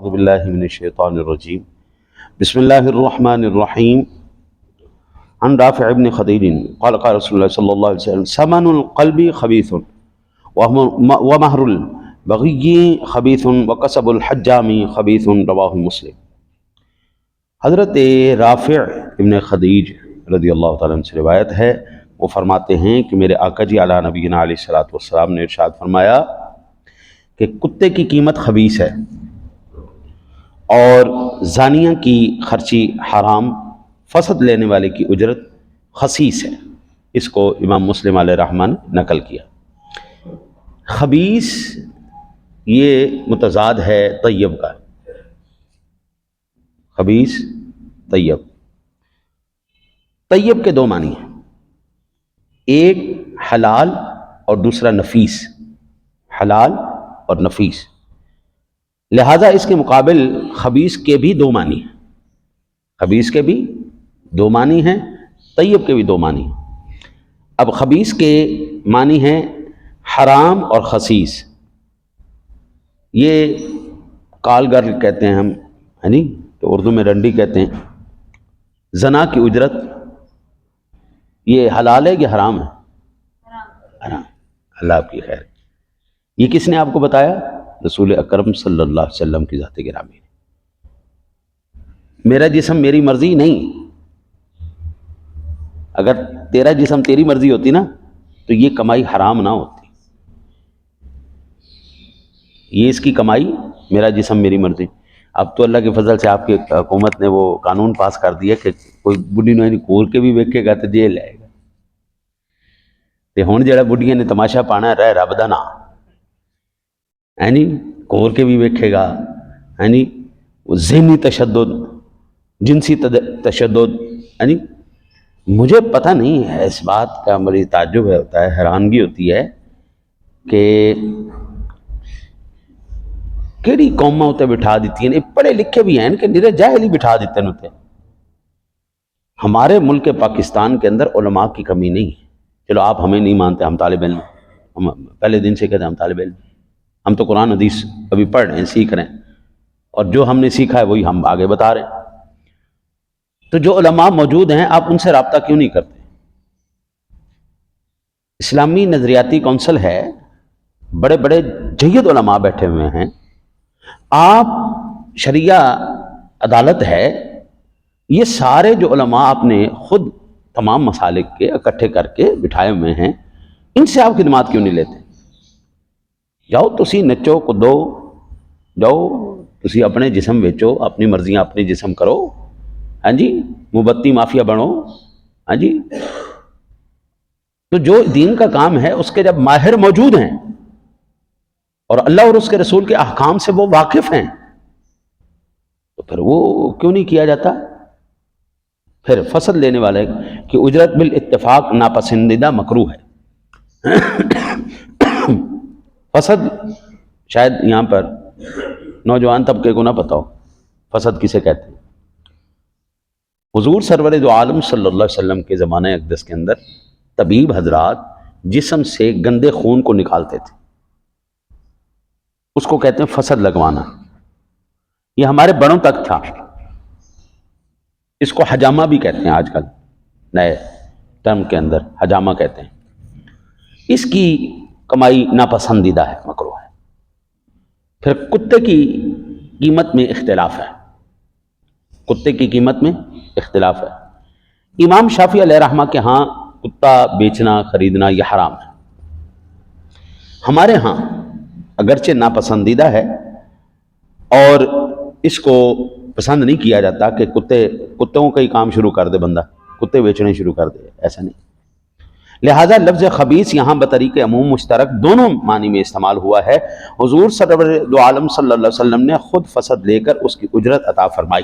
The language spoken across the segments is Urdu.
اعوذ باللہ من الشیطان الرجیم بسم اللہ الرحمن الرحیم عن رافع ابن خدیج قال قال رسول اللہ صلی اللہ علیہ وسلم ثمن القلب خبیث ومہر البغی خبیث وقصب الحجام خبیث رواہ مسلم۔ حضرت رافع ابن خدیج رضی اللہ تعالیٰ عنہ سے روایت ہے، وہ فرماتے ہیں کہ میرے آقا جی علی نبینا علیہ الصلوۃ والسلام نے ارشاد فرمایا کہ کتے کی قیمت خبیث ہے اور زانیہ کی خرچی حرام، فسد لینے والے کی اجرت خسیس ہے۔ اس کو امام مسلم علیہ الرحمن نقل کیا۔ خبیث یہ متضاد ہے طیب کا، خبیث طیب۔ طیب کے دو معنی ہیں، ایک حلال اور دوسرا نفیس، حلال اور نفیس، لہذا اس کے مقابل خبیث کے بھی دو معنی ہیں، خبیث کے بھی دو معنی ہیں، طیب کے بھی دو معنی ہیں۔ اب خبیث کے معنی ہیں حرام اور خسیس، یہ کالگر کہتے ہیں ہم، یعنی تو اردو میں رنڈی کہتے ہیں۔ زنا کی اجرت یہ حلال ہے کہ حرام ہے؟ حرام۔ اللہ آپ کی خیر۔ یہ کس نے آپ کو بتایا؟ رسول اکرم صلی اللہ علیہ وسلم کی ذات گرامی نے۔ میرا جسم میری مرضی نہیں، اگر تیرا جسم تیری مرضی ہوتی نا تو یہ کمائی حرام نہ ہوتی۔ یہ اس کی کمائی میرا جسم میری مرضی۔ اب تو اللہ کے فضل سے آپ کی حکومت نے وہ قانون پاس کر دیا کہ کوئی بڈھی نویں کور کے بھی ویکھے گا تو جیل آئے گا۔ تے ہن جڑا بڈھیاں نے تماشا پانا رہ رب دا نام، یعنی کور کے بھی ویکھے گا، یعنی ذہنی تشدد، جنسی تشدد، یعنی مجھے پتہ نہیں ہے، اس بات کا بڑی تعجب ہوتا ہے، حیرانگی ہوتی ہے کہ کیڑی قوماں اتنے بٹھا دیتی ہیں، پڑھے لکھے بھی ہیں کہ نرے جاہل ہی بٹھا دیتے ہیں اتنے۔ ہمارے ملک پاکستان کے اندر علماء کی کمی نہیں ہے۔ چلو آپ ہمیں نہیں مانتے، ہم طالب علم، ہم پہلے دن سے کہتے ہیں ہم طالب علم، ہم تو قرآن حدیث ابھی پڑھ رہے ہیں، سیکھ رہے ہیں، اور جو ہم نے سیکھا ہے وہی ہم آگے بتا رہے ہیں۔ تو جو علماء موجود ہیں آپ ان سے رابطہ کیوں نہیں کرتے؟ اسلامی نظریاتی کونسل ہے، بڑے بڑے جید علماء بیٹھے ہوئے ہیں، آپ شریعہ عدالت ہے، یہ سارے جو علماء آپ نے خود تمام مسالک کے اکٹھے کر کے بٹھائے ہوئے ہیں، ان سے آپ خدمات کیوں نہیں لیتے؟ جاؤ تسی نچو کدو، جاؤ تسی اپنے جسم ویچو، اپنی مرضیاں اپنی جسم کرو، ہاں جی، موبتی مافیا بنو، ہاں جی۔ تو جو دین کا کام ہے اس کے جب ماہر موجود ہیں اور اللہ اور اس کے رسول کے احکام سے وہ واقف ہیں تو پھر وہ کیوں نہیں کیا جاتا؟ پھر فسد لینے والے کی اجرت بالاتفاق ناپسندیدہ مکروہ ہے۔ فسد شاید یہاں پر نوجوان طبقے کو نہ پتہ ہو، فسد کسے کہتے ہیں۔ حضور سرور دو عالم صلی اللہ علیہ وسلم کے زمانہ اقدس کے اندر طبیب حضرات جسم سے گندے خون کو نکالتے تھے، اس کو کہتے ہیں فسد لگوانا۔ یہ ہمارے بڑوں تک تھا، اس کو حجامہ بھی کہتے ہیں، آج کل نئے ٹرم کے اندر حجامہ کہتے ہیں۔ اس کی کمائی ناپسندیدہ ہے، مکروہ ہے۔ پھر کتے کی قیمت میں اختلاف ہے، کتے کی قیمت میں اختلاف ہے۔ امام شافعی علیہ رحمہ کے ہاں کتا بیچنا خریدنا یہ حرام ہے، ہمارے ہاں اگرچہ ناپسندیدہ ہے اور اس کو پسند نہیں کیا جاتا کہ کتوں کا ہی کام شروع کر دے، بندہ کتے بیچنے شروع کر دے، ایسا نہیں۔ لہٰذا لفظ خبیث یہاں بطریق عموم مشترک دونوں معنی میں استعمال ہوا ہے۔ حضور سرور دو عالم صلی اللہ علیہ وسلم نے خود فسد لے کر اس کی اجرت عطا فرمائی،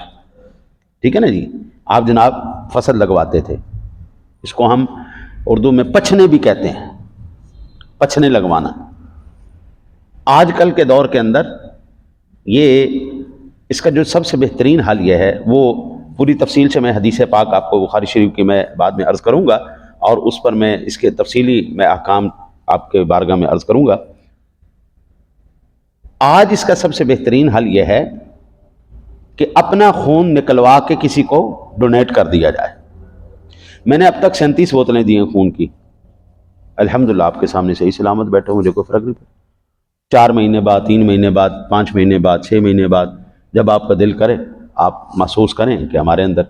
ٹھیک ہے نا جی۔ آپ جناب فسد لگواتے تھے، اس کو ہم اردو میں پچھنے بھی کہتے ہیں، پچھنے لگوانا۔ آج کل کے دور کے اندر یہ اس کا جو سب سے بہترین حل یہ ہے، وہ پوری تفصیل سے میں حدیث پاک آپ کو بخاری شریف کی میں بعد میں عرض کروں گا، اور اس پر میں اس کے تفصیلی میں احکام آپ کے بارگاہ میں عرض کروں گا۔ آج اس کا سب سے بہترین حل یہ ہے کہ اپنا خون نکلوا کے کسی کو ڈونیٹ کر دیا جائے. میں نے اب تک 37 بوتلیں دی ہیں خون کی, الحمدللہ آپ کے سامنے صحیح سلامت بیٹھے ہوں, مجھے کوئی فرق نہیں پڑا. 4 مہینے بعد, 3 مہینے بعد, 5 مہینے بعد, 6 مہینے بعد, جب آپ کا دل کرے, آپ محسوس کریں کہ ہمارے اندر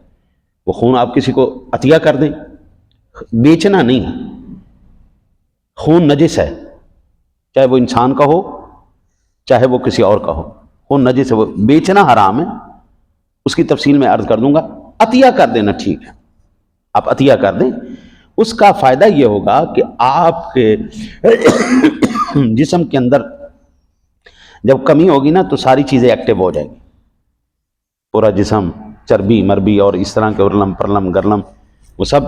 وہ خون, آپ کسی کو عطیہ کر دیں. بیچنا نہیں, خون نجس ہے, چاہے وہ انسان کا ہو چاہے وہ کسی اور کا ہو, خون نجس ہے, وہ بیچنا حرام ہے. اس کی تفصیل میں عرض کر دوں گا. عطیہ کر دینا ٹھیک ہے, آپ عطیہ کر دیں, اس کا فائدہ یہ ہوگا کہ آپ کے جسم کے اندر جب کمی ہوگی نا تو ساری چیزیں ایکٹیو ہو جائیں گی, پورا جسم, چربی مربی اور اس طرح کے ارلم پرلم گرلم وہ سب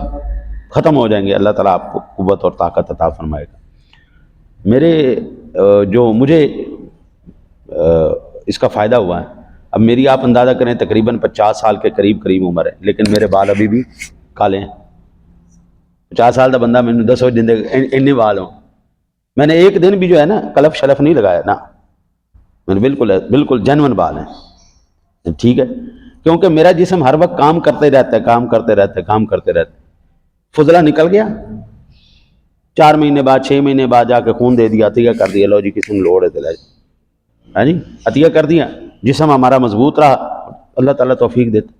ختم ہو جائیں گے. اللہ تعالیٰ آپ کو قوت اور طاقت عطا فرمائے گا. مجھے اس کا فائدہ ہوا ہے. اب میری آپ اندازہ کریں تقریباً 50 سال کے قریب عمر ہے, لیکن میرے بال ابھی بھی کالے ہیں. 50 سال کا بندہ میں 10 دن اتنے بال ہوں. میں نے ایک دن بھی جو ہے نا کلف شلف نہیں لگایا نا, میں نے بالکل جنون بال ہیں. ٹھیک ہے, کیونکہ میرا جسم ہر وقت کام کرتے رہتا ہے. فضلہ نکل گیا, 4 مہینے بعد 6 مہینے بعد جا کے خون دے دیا, عطیہ کر دیا, لو جی کسی نے لوڑ ہے تو ہاں جی عطیہ کر دیا, جسم ہمارا مضبوط رہا, اللہ تعالیٰ توفیق دیتا.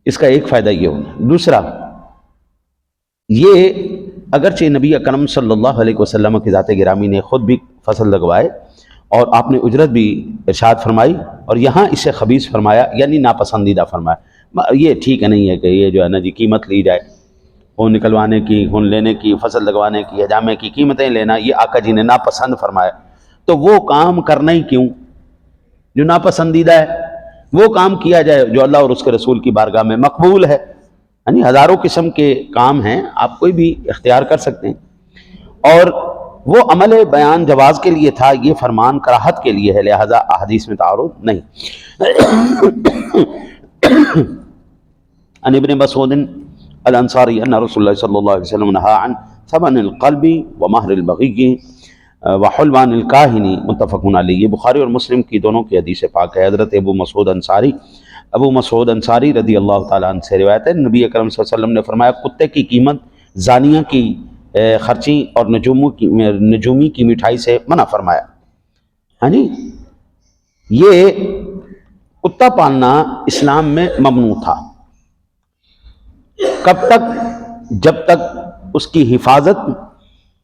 اس کا ایک فائدہ یہ ہوگا. دوسرا یہ اگرچہ نبی اکرم صلی اللہ علیہ وسلم کی ذات گرامی نے خود بھی فصل لگوائے اور آپ نے اجرت بھی ارشاد فرمائی, اور یہاں اسے خبیث فرمایا یعنی ناپسندیدہ فرمایا. یہ ٹھیک ہے نہیں ہے کہ یہ جو ہے نا جی قیمت لی جائے, خون نکلوانے کی, خون لینے کی, فصل لگوانے کی, حجامے کی قیمتیں لینا, یہ آقا جی نے ناپسند فرمایا. تو وہ کام کرنا ہی کیوں جو ناپسندیدہ ہے, وہ کام کیا جائے جو اللہ اور اس کے رسول کی بارگاہ میں مقبول ہے. یعنی ہزاروں قسم کے کام ہیں, آپ کوئی بھی اختیار کر سکتے ہیں. اور وہ عمل بیان جواز کے لیے تھا, یہ فرمان کراہت کے لیے ہے, لہذا احادیث میں تعارض نہیں. عن ابن مسعود الانصاری ان رسول اللہ صلی اللہ علیہ وسلم نہا عن ثمن القلب ومہر البغی وحلوان الکاہن, متفق علیہ. یہ بخاری اور مسلم کی دونوں کی حدیث پاک ہے. حضرت ابو مسعود انصاری رضی اللہ تعالیٰ عنہ سے روایت ہے, نبی اکرم صلی اللہ علیہ وسلم نے فرمایا کتے کی قیمت زانیہ کی خرچی اور نجومی کی مٹھائی سے منع فرمایا. ہاں جی, یہ کتا پالنا اسلام میں ممنوع تھا. کب تک؟ جب تک اس کی حفاظت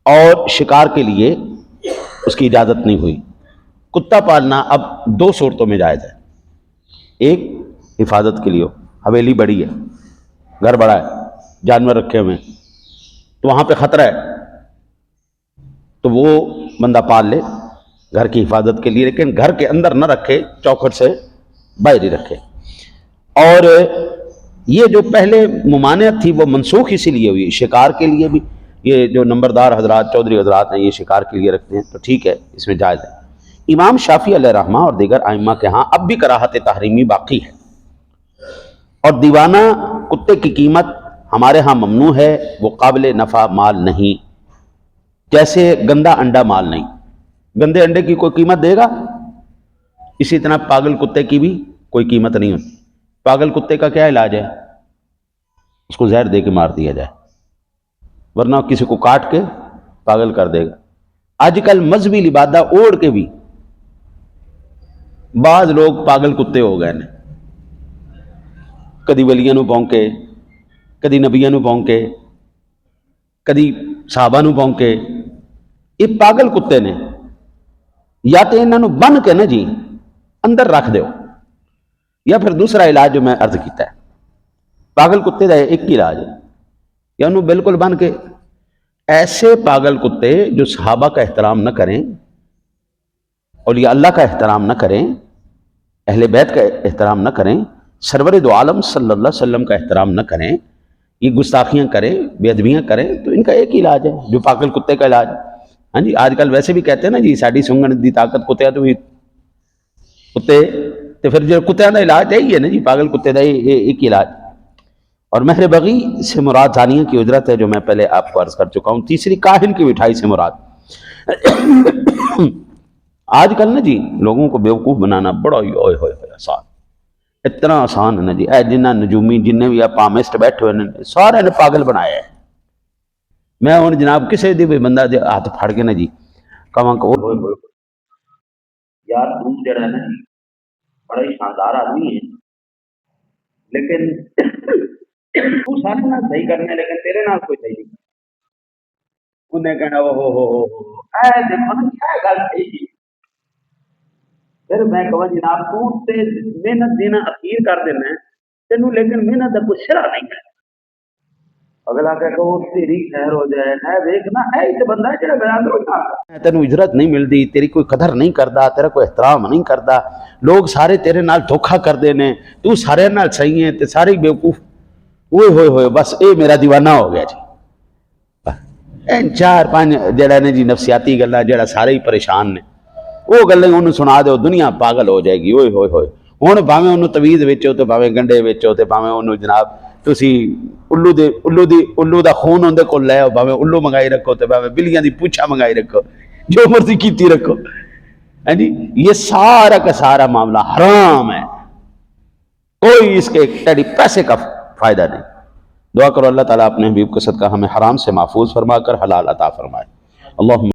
اور شکار کے لیے اس کی اجازت نہیں ہوئی. کتا پالنا اب 2 صورتوں میں جائز ہے. ایک حفاظت کے لیے, حویلی بڑی ہے, گھر بڑا ہے, جانور رکھے ہوئے ہیں, تو وہاں پہ خطرہ ہے, تو وہ بندہ پال لے گھر کی حفاظت کے لیے, لیکن گھر کے اندر نہ رکھے, چوکھٹ سے باہر ہی رکھے. اور یہ جو پہلے ممانعت تھی وہ منسوخ اسی لیے ہوئی, شکار کے لیے بھی. یہ جو نمبردار حضرات, چودھری حضرات ہیں, یہ شکار کے لیے رکھتے ہیں, تو ٹھیک ہے, اس میں جائز ہے. امام شافعی علیہ رحمہ اور دیگر ائمہ کے ہاں اب بھی کراہت تحریمی باقی ہے, اور دیوانہ کتے کی قیمت ہمارے ہاں ممنوع ہے. وہ قابل نفع مال نہیں, جیسے گندا انڈا مال نہیں. گندے انڈے کی کوئی قیمت دے گا؟ اسی طرح پاگل کتے کی بھی کوئی قیمت نہیں ہوتی. پاگل کتے کا کیا علاج ہے؟ اس کو زہر دے کے مار دیا جائے, ورنہ کسی کو کاٹ کے پاگل کر دے گا. آج کل مذہبی لبادہ اوڑھ کے بھی بعض لوگ پاگل کتے ہو گئے نے, کدی ولیاں نو بھونکے, کدی نبیاں نو بھونکے, کدی صحابہ نو بھونکے. یہ پاگل کتے نے. یا تو انہاں نو بن کے نا جی اندر رکھ دیو, یا پھر دوسرا علاج جو میں عرض کیتا ہے, پاگل کتے کا ایک ہی علاج ہے, یا انہوں بالکل بن کے. ایسے پاگل کتے جو صحابہ کا احترام نہ کریں, اولیاء اللہ کا احترام نہ کریں, اہل بیت کا احترام نہ کریں, سرور دو عالم صلی اللہ علیہ وسلم کا احترام نہ کریں, یہ گستاخیاں کریں, بے ادبیاں کریں, تو ان کا ایک ہی علاج ہے جو پاگل کتے کا علاج. ہاں جی, آج کل ویسے بھی کہتے ہیں نا جی ساڈی سنگن دی طاقت کتےاں تو بھی کتے, تو پھر جو کتےاں دا علاج ہے نا جی, پاگل کتے دا ایک ہی علاج. اور مہر بغی سے مراد زانیہ کی اجرت ہے, جو میں پہلے آپ کو عرض کر چکا ہوں. تیسری کاہن کی مٹھائی سے مراد. آج کل نا جی لوگوں کو بیوقوف بنانا بڑا ہی آسان. اتنا آسان ہے نا جی. اے جنہ نجومی جننے بھی پامسٹ بیٹھے ہوئے نے سارے نے پاگل بنایا ہے. میں ہوں جناب کسی بھی بندہ دے ہاتھ پھڑ کے نا جی کہاں کہ یار تم جڑا ہے نا جی بڑا ہی شاندار آدمی ہے لیکن تو سارے نال صحیح کرنے لیکن تیرے نال کوئی صحیح نہیں. انہیں کہنا ہو اے دیکھو نا کیا گل صحیح. پھر میں کہا جناب تو تے محنت دینا اخیر کر دینا تینوں لیکن محنت کا کوئی سرا نہیں ہے. اگلا کہ وہ تیری خیر ہو جائے ہے دیکھنا ہے ایک بندہ جڑا میرا اندر تینوں اجرت نہیں ملتی تیری کوئی قدر نہیں کرتا تیرا کوئی احترام نہیں کرتا لوگ سارے تیرے نال دھوکھا کرتے ہیں تو سارے نال صحیح ہے تے سارے بیوقوف ہوئے ہوئے بس اے میرا دیوانہ ہو گیا جی. چار پانچ جڑا نے جی نفسیاتی گلا جڑا سارے ہی پریشان نے وہ گلیں انہوں سنا دو دنیا پاگل ہو جائے گی. ہوئے ہوئے ہوئے ہوں بھاویں انہوں تویز ویچو تو بھاویں گنڈے ویچو تو بھاویں انہوں جناب تسی الو دا خون اندے کو لے بھاویں الو منگائی رکھو تو بھاویں بلیاں دی پوچھا منگائی رکھو جو مرضی کیتی رکھو ہے جی. یہ سارا کا سارا معاملہ حرام ہے. کوئی اس کے ٹیڈی پیسے کا فائدہ نہیں. دعا کرو اللہ تعالیٰ اپنے حبیب کے صدقہ ہمیں حرام سے محفوظ فرما کر حلال عطا فرمائے. اللہم